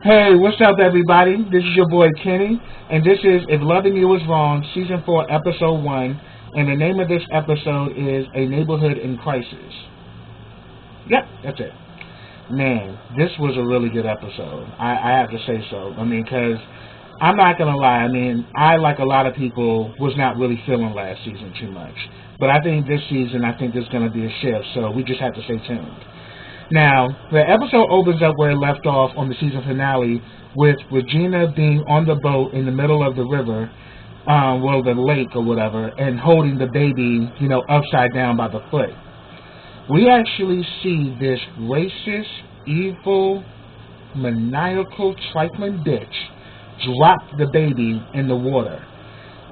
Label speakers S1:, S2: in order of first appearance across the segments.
S1: Hey, what's up, everybody? This is your boy Kenny, and this is If Loving You Is Wrong, Season 4, Episode 1, and the name of this episode is A Neighborhood in Crisis. Yep, that's it. Man, this was a really good episode. I have to say so. I mean, because I'm not going to lie. I mean, I, like a lot of people, was not really feeling last season too much. But I think this season, I think there's going to be a shift, so we just have to stay tuned. Now, the episode opens up where it left off on the season finale with Regina being on the boat in the middle of the river, well, the lake or whatever, and holding the baby, upside down by the foot. We actually see this racist, evil, maniacal, trifling bitch drop the baby in the water.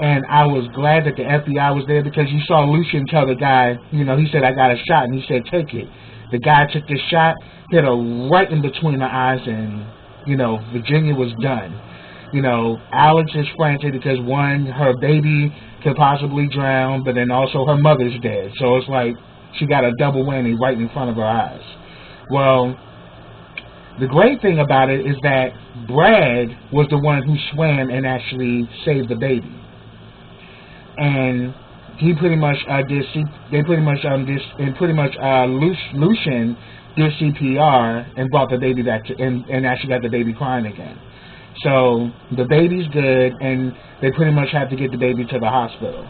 S1: And I was glad that the FBI was there because you saw Lucian tell the guy, he said, I got a shot, and he said, take it. The guy took the shot, hit her right in between the eyes, and, Virginia was done. Alex is frantic because, one, her baby could possibly drown, but then also her mother's dead. So it's like she got a double whammy right in front of her eyes. Well, the great thing about it is that Brad was the one who swam and actually saved the baby. And he pretty much Lucian did CPR and brought the baby back and actually got the baby crying again. So the baby's good, and they pretty much have to get the baby to the hospital.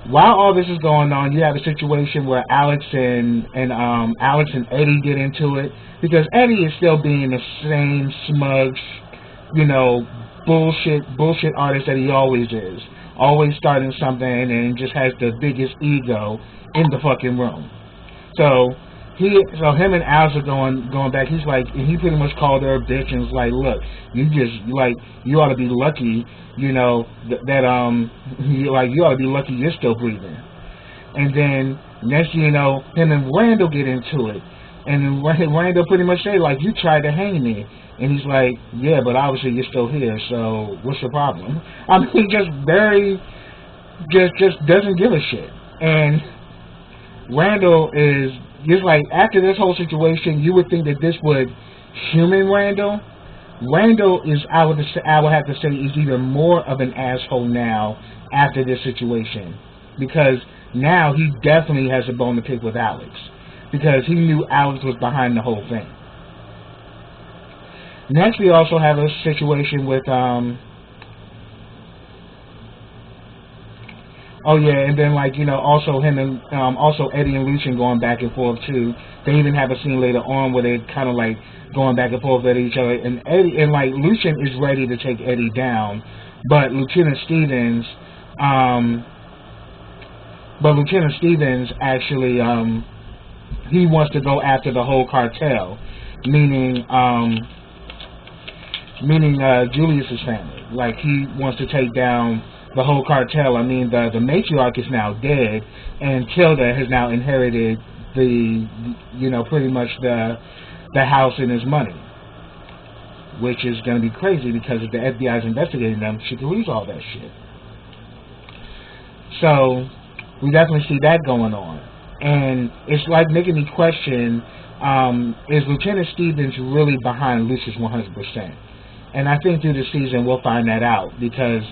S1: While all this is going on, you have a situation where Alex and Eddie get into it because Eddie is still being the same smug, bullshit artist that he always is. Always starting something and just has the biggest ego in the fucking room. So him and Alex are going back. He's like, and he pretty much called her a bitch and was like, look, you ought to be lucky, you ought to be lucky you're still breathing. And then next thing you know, him and Randall get into it. And Randall pretty much say, like, you tried to hang me. And he's like, yeah, but obviously you're still here, so what's the problem? I mean, just doesn't give a shit. And Randall is just like, after this whole situation, you would think that this would human Randall. Randall is, I would have to say, is even more of an asshole now after this situation. Because now he definitely has a bone to pick with Alex. Because he knew Alex was behind the whole thing. Next, we also have a situation with, and then also him and, also Eddie and Lucian going back and forth too. They even have a scene later on where they kind of like going back and forth at each other, and Lucian is ready to take Eddie down, but Lieutenant Stevens actually, he wants to go after the whole cartel, meaning Julius's family. Like, he wants to take down the whole cartel. I mean, the matriarch is now dead, and Tilda has now inherited pretty much the house and his money, which is going to be crazy because if the FBI is investigating them, she could lose all that shit. So we definitely see that going on, and it's like making me question: is Lieutenant Stevens really behind Lucius 100%? And I think through the season we'll find that out, because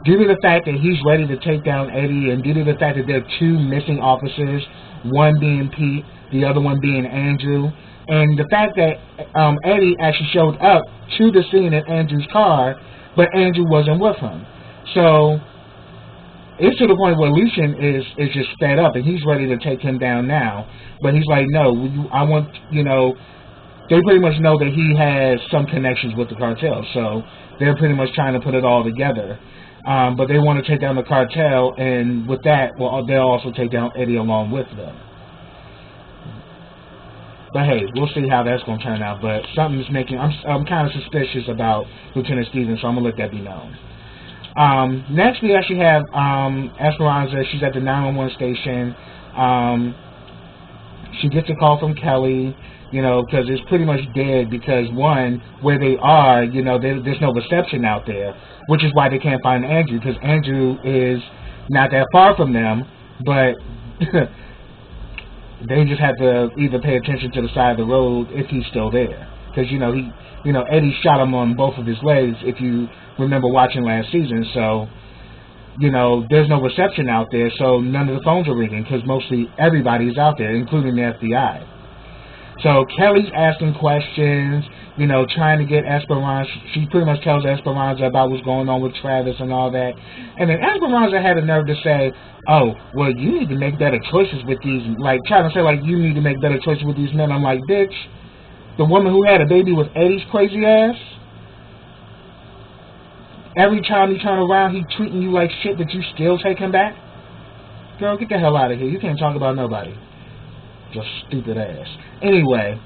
S1: due to the fact that he's ready to take down Eddie, and due to the fact that there are two missing officers, one being Pete, the other one being Andrew, and the fact that Eddie actually showed up to the scene in Andrew's car, but Andrew wasn't with him. So it's to the point where Lucian is just fed up, and he's ready to take him down now. But he's like, no, I want, they pretty much know that he has some connections with the cartel, so they're pretty much trying to put it all together. But they want to take down the cartel, and with that, well, they'll also take down Eddie along with them. But hey, we'll see how that's going to turn out. But something's making, I'm kind of suspicious about Lieutenant Stevens, so I'm going to let that be known. Next, we actually have Esperanza. She's at the 911 station. She gets a call from Kelly, because it's pretty much dead because, one, where they are, there's no reception out there, which is why they can't find Andrew, because Andrew is not that far from them, but they just have to either pay attention to the side of the road if he's still there. because Eddie shot him on both of his legs. If you remember watching last season, so there's no reception out there, so none of the phones are ringing because mostly everybody's out there, including the FBI. So Kelly's asking questions, trying to get Esperanza. She pretty much tells Esperanza about what's going on with Travis and all that. And then Esperanza had the nerve to say, oh, well, you need to make better choices with these, like, trying to say, like, you need to make better choices with these men. I'm like, bitch, the woman who had a baby with Eddie's crazy ass, every time you turn around, he treating you like shit, but you still take him back? Girl, get the hell out of here. You can't talk about nobody. Just stupid ass. Anyway,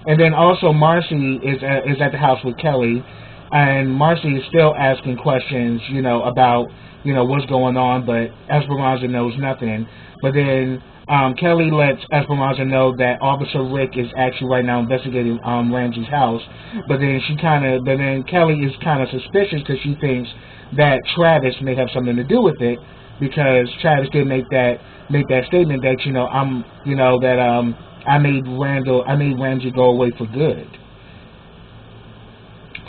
S1: and then also Marcy is at the house with Kelly, and Marcy is still asking questions, about, what's going on, but Esperanza knows nothing. But then Kelly lets Esperanza know that Officer Rick is actually right now investigating Ramsey's house. But then Kelly is kind of suspicious because she thinks that Travis may have something to do with it, because Travis did make that statement that I made Ramsey go away for good.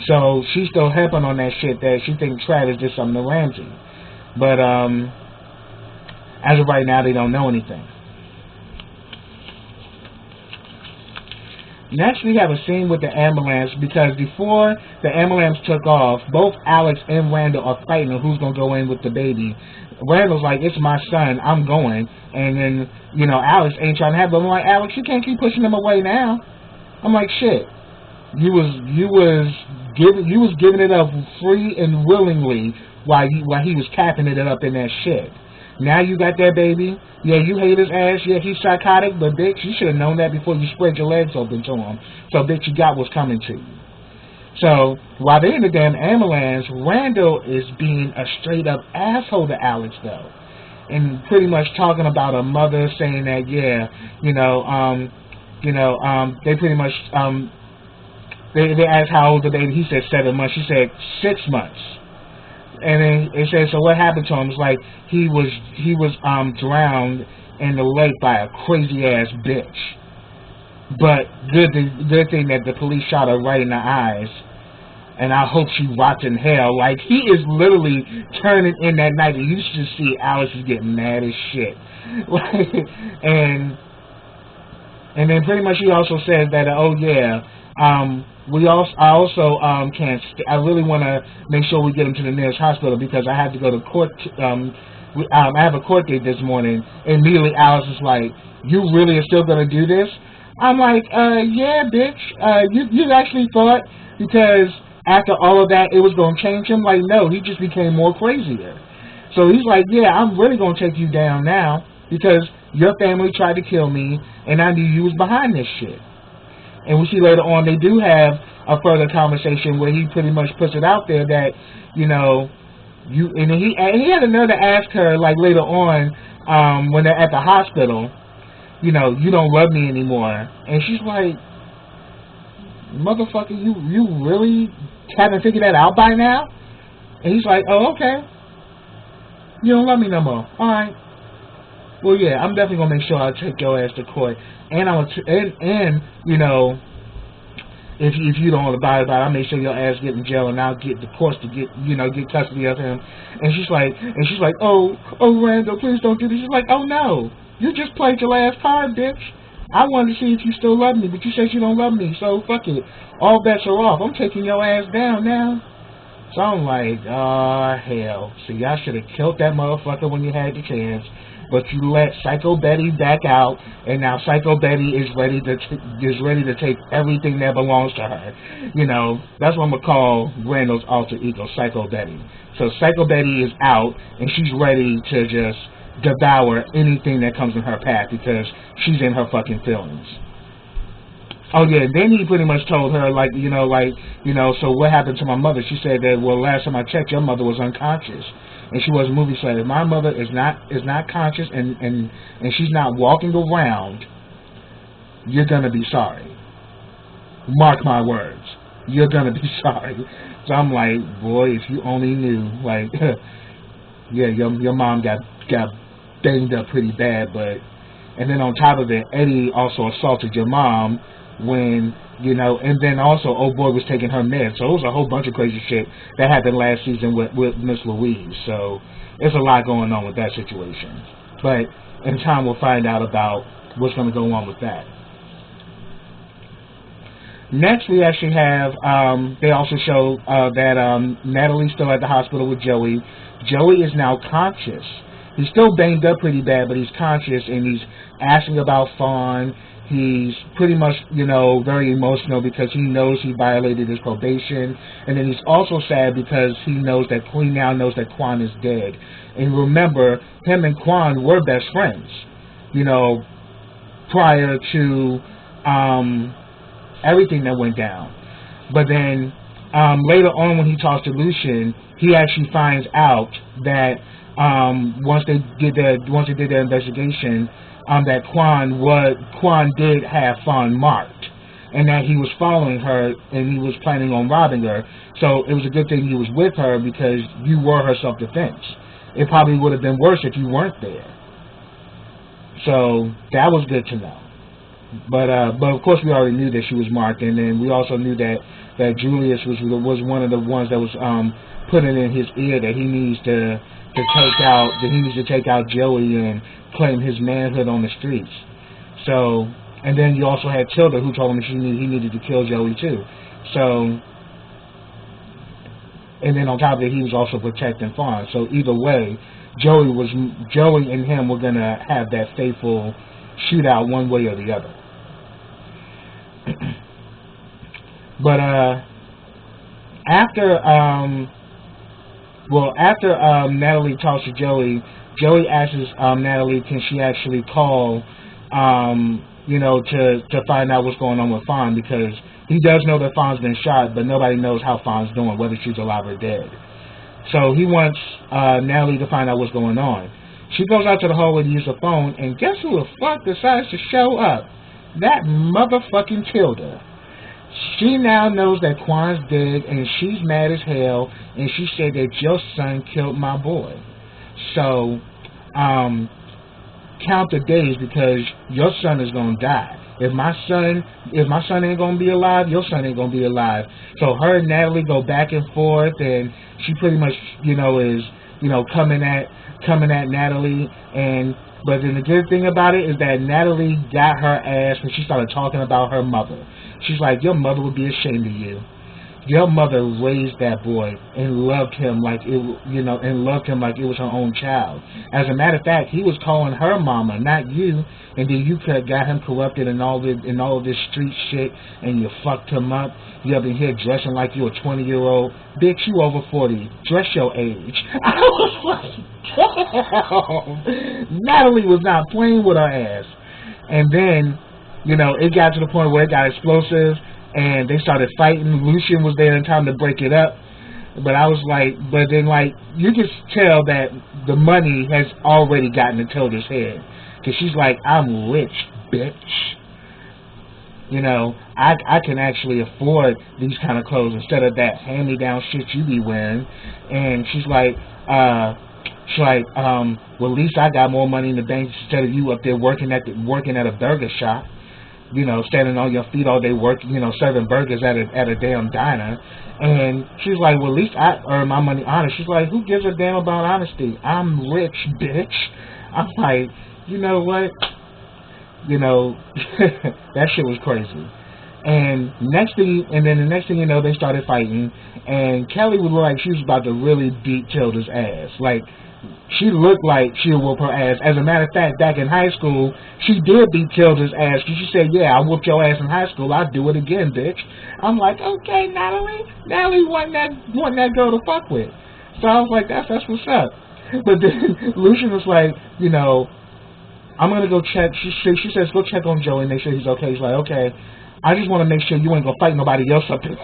S1: So she's still harping on that shit that she thinks Travis did something to Ramsey. But as of right now, they don't know anything. Next, we have a scene with the ambulance, because before the ambulance took off, both Alex and Randall are fighting who's going to go in with the baby. Randall's like, it's my son, I'm going. And then, Alex ain't trying to have it. I'm like, Alex, you can't keep pushing him away now. I'm like, shit. You was giving it up free and willingly while he was capping it up in that shit. Now you got that baby. Yeah, you hate his ass. Yeah, he's psychotic, but bitch, you should have known that before you spread your legs open to him. So bitch, you got what's coming to you. So while they're in the damn ambulance, Randall is being a straight up asshole to Alex though, and pretty much talking about a mother, saying that they pretty much they asked how old the baby. He said 7 months. She said 6 months. And then it says, so what happened to him? It's like he was drowned in the lake by a crazy ass bitch. But good thing that the police shot her right in the eyes. And I hope she rots in hell. Like, he is literally turning in that night, and you should see Alex is getting mad as shit. and then pretty much he also says that, oh yeah, I really want to make sure we get him to the nearest hospital, because I have to go to court. I have a court date this morning. And immediately Alex is like, you really are still going to do this? I'm like, yeah, bitch. You actually thought because after all of that it was going to change him? Like, no, he just became more crazier. So he's like, yeah, I'm really going to take you down now, because your family tried to kill me and I knew you was behind this shit. And we see later on they do have a further conversation where he pretty much puts it out there that, he had the nerve to ask her, like, later on, when they're at the hospital, you don't love me anymore. And she's like, motherfucker, you really haven't figured that out by now? And he's like, oh, okay. You don't love me no more. All right. Well, yeah, I'm definitely gonna make sure I take your ass to court, and if you don't abide by it, I'll make sure your ass get in jail, and I'll get the courts to get custody of him. And she's like, oh, Randall, please don't do this. She's like, oh no, you just played your last card, bitch. I wanted to see if you still love me, but you said you don't love me, so fuck it. All bets are off. I'm taking your ass down now. So I'm like, oh hell. See, y'all should have killed that motherfucker when you had the chance. But you let Psycho Betty back out, and now Psycho Betty is ready to take everything that belongs to her. That's what I'm gonna call Randall's alter ego, Psycho Betty. So Psycho Betty is out, and she's ready to just devour anything that comes in her path, because she's in her fucking feelings. Oh yeah, then he pretty much told her, so what happened to my mother? She said that, well, last time I checked, your mother was unconscious. And she was a movie star. If my mother is not conscious and she's not walking around, you're gonna be sorry. Mark my words. You're gonna be sorry. So I'm like, boy, if you only knew, like, yeah, your mom got banged up pretty bad, but, and then on top of it, Eddie also assaulted your mom when You know, and then also old boy was taking her meds. So it was a whole bunch of crazy shit that happened last season with Miss Louise. So there's a lot going on with that situation. But in time we'll find out about what's going to go on with that. Next we actually have, they also show that Natalie's still at the hospital with Joey. Joey is now conscious. He's still banged up pretty bad, but he's conscious, and he's asking about Fawn. He's pretty much, you know, very emotional because he knows he violated his probation. And then he's also sad because he now knows that Quan is dead. And remember, him and Quan were best friends, you know, prior to everything that went down. But then later on when he talks to Lucian, he actually finds out that once they did their investigation, that Quan did have Fawn marked, and that he was following her and he was planning on robbing her. So it was a good thing he was with her because you were her self-defense. It probably would have been worse if you weren't there. So that was good to know. But of course we already knew that she was marked, and then we also knew that Julius was one of the ones that was putting in his ear that he needs to take out Joey and claim his manhood on the streets. So, and then you also had Tilda, who told him he needed to kill Joey too. So, and then on top of it, he was also protecting Fawn. So either way, Joey and him were gonna have that fateful shootout one way or the other. But after Natalie talks to Joey, Joey asks Natalie, can she actually call, you know, to find out what's going on with Fawn, because he does know that Fawn's been shot, but nobody knows how Fawn's doing, whether she's alive or dead. So he wants Natalie to find out what's going on. She goes out to the hallway to use the phone, and guess who the fuck decides to show up? That motherfucking Tilda. She now knows that Quan's dead, and she's mad as hell, and she said that your son killed my boy. So, count the days, because your son is gonna die. If my son ain't gonna be alive, your son ain't gonna be alive. So her and Natalie go back and forth, and she pretty much, you know, is, you know, coming at Natalie. But then the good thing about it is that Natalie got her ass when she started talking about her mother. She's like, your mother would be ashamed of you. Your mother raised that boy and loved him like it was her own child. As a matter of fact, he was calling her mama, not you. And then you got him corrupted in all of this street shit, and you fucked him up. You up in here dressing like you're a 20-year-old. Bitch, you over 40. Dress your age. I was like, damn. Natalie was not playing with her ass. And then, you know, it got to the point where it got explosive, and they started fighting. Lucian was there in time to break it up. But I was like, but then, like, you can tell that the money has already gotten to Tilda's head. Because she's like, I'm rich, bitch. You know, I can actually afford these kind of clothes instead of that hand-me-down shit you be wearing. And she's like, well, at least I got more money in the bank instead of you up there working at a burger shop. You know, standing on your feet all day working, you know, serving burgers at a damn diner. And she's like, well, at least I earn my money honest. She's like, who gives a damn about honesty? I'm rich, bitch. I'm like, you know what? You know, that shit was crazy. And the next thing you know, they started fighting, and Kelly would look like she was about to really beat Tilda's ass. Like, she looked like she would whoop her ass. As a matter of fact, back in high school, she did beat Tilda's ass. She said, yeah, I whooped your ass in high school. I'll do it again, bitch. I'm like, okay, Natalie wasn't that girl to fuck with. So I was like, that's what's up. But then Lucian was like, you know, I'm going to go check. She says, go check on Joey and make sure he's okay. He's like, okay. I just want to make sure you ain't going to fight nobody else up there.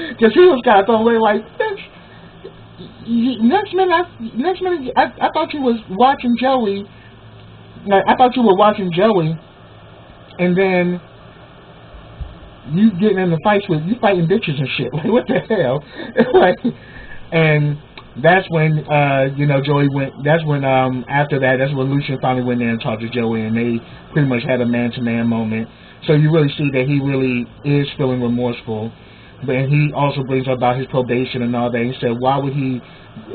S1: Because he was kind of thrown away like, bitch. Next minute, I thought you was watching Joey. Like, I thought you were watching Joey, and then you getting in the fights with you fighting bitches and shit. Like, what the hell? Like, and that's when you know, Joey went. That's when after that, that's when Lucian finally went there and talked to Joey, and they pretty much had a man-to-man moment. So you really see that he really is feeling remorseful. But he also brings up about his probation and all that. He said, why would he,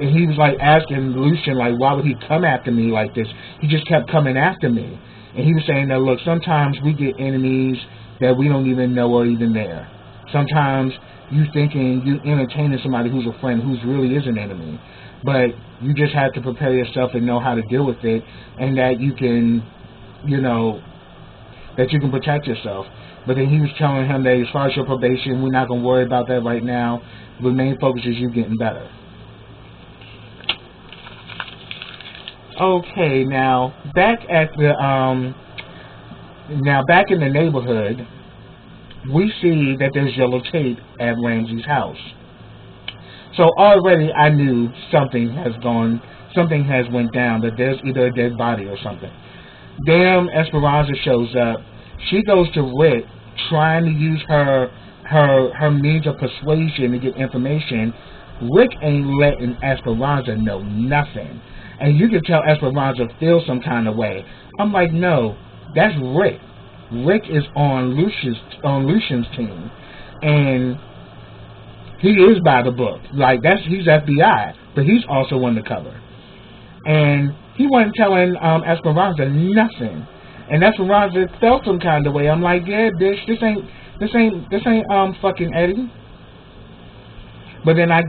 S1: and he was like asking Lucian, like, why would he come after me like this? He just kept coming after me. And he was saying that, look, sometimes we get enemies that we don't even know are even there. Sometimes you thinking you entertaining somebody who's a friend who's really is an enemy. But you just have to prepare yourself and know how to deal with it, and that you can, you know, that you can protect yourself. But then he was telling him that as far as your probation, we're not going to worry about that right now. The main focus is you getting better. Okay, now back at the back in the neighborhood, we see that there's yellow tape at Ramsey's house. So already I knew something has went down, that there's either a dead body or something. Damn, Esperanza shows up. She goes to Rick, trying to use her means of persuasion to get information. Rick ain't letting Esperanza know nothing. And you can tell Esperanza feels some kind of way. I'm like, no, that's Rick. Rick is on Lucian's team, and he is by the book. Like, he's FBI, but he's also undercover. And he wasn't telling Esperanza nothing. And Esperanza felt some kind of way. I'm like, yeah, bitch, this ain't fucking Eddie. But then I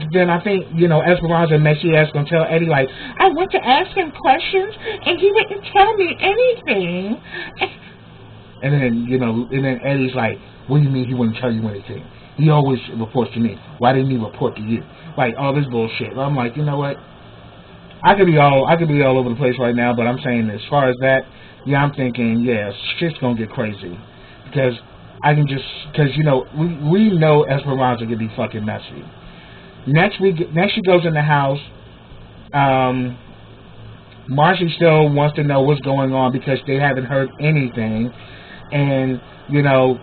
S1: think, you know, Esperanza Messias gonna tell Eddie, like, I went to ask him questions and he wouldn't tell me anything. And then, you know, Eddie's like, what do you mean he wouldn't tell you anything? He always reports to me. Why didn't he report to you? Like, all this bullshit. I'm like, you know what? I could be all over the place right now, but I'm saying as far as that, yeah, I'm thinking, yeah, shit's gonna get crazy. Because you know, we know Esperanza can be fucking messy. Next she goes in the house. Marcy still wants to know what's going on because they haven't heard anything. And, you know,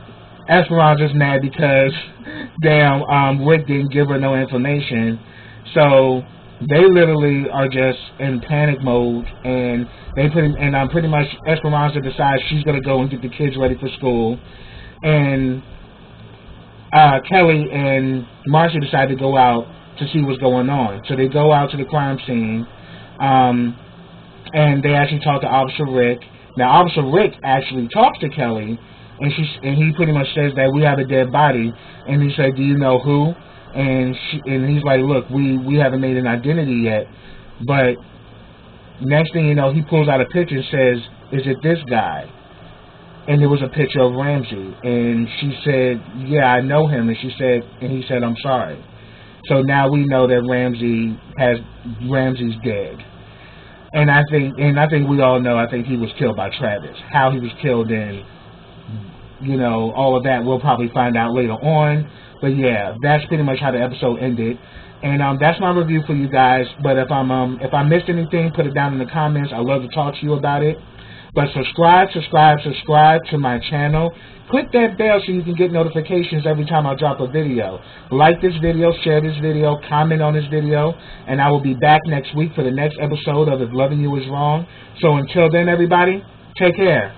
S1: Esperanza's mad because damn Rick didn't give her no information. So they literally are just in panic mode, and pretty much Esperanza decides she's gonna go and get the kids ready for school, and Kelly and Marcy decide to go out to see what's going on. So they go out to the crime scene, and they actually talk to Officer Rick. Now, Officer Rick actually talks to Kelly, and he pretty much says that we have a dead body, and he said, do you know who? And he's like, look, we haven't made an identity yet, but next thing you know, he pulls out a picture and says, is it this guy? And there was a picture of Ramsey, and she said, yeah, I know him, and he said, I'm sorry. So now we know that Ramsey's dead. And I think we all know, I think he was killed by Travis. How he was killed, and, you know, all of that we'll probably find out later on. But yeah, that's pretty much how the episode ended. And that's my review for you guys. But if I missed anything, put it down in the comments. I'd love to talk to you about it. But subscribe to my channel. Click that bell so you can get notifications every time I drop a video. Like this video, share this video, comment on this video, and I will be back next week for the next episode of If Loving You Is Wrong. So until then, everybody, take care.